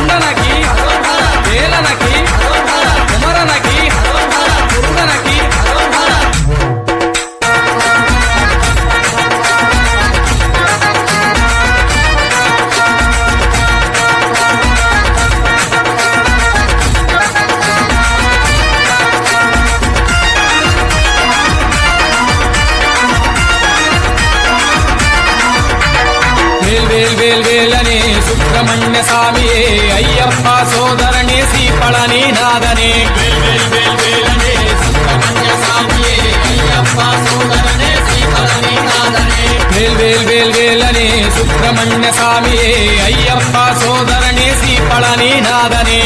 కొండనకి వేలనకి కుమరనకి కురుడనకి వేల్వేలని సుబ్రహ్మణ్య స్వామియే అయ్యప్ప సోదరణి శ్రీపళని నాదనే వేల్వేలని సుబ్రహ్మణ్య స్వామియే అయ్యప్ప సోదరణి శ్రీపళని నాదనే వేల్వేలని సుబ్రహ్మణ్య స్వామియే అయ్యప్ప సోదరణి శ్రీపళని నాదనే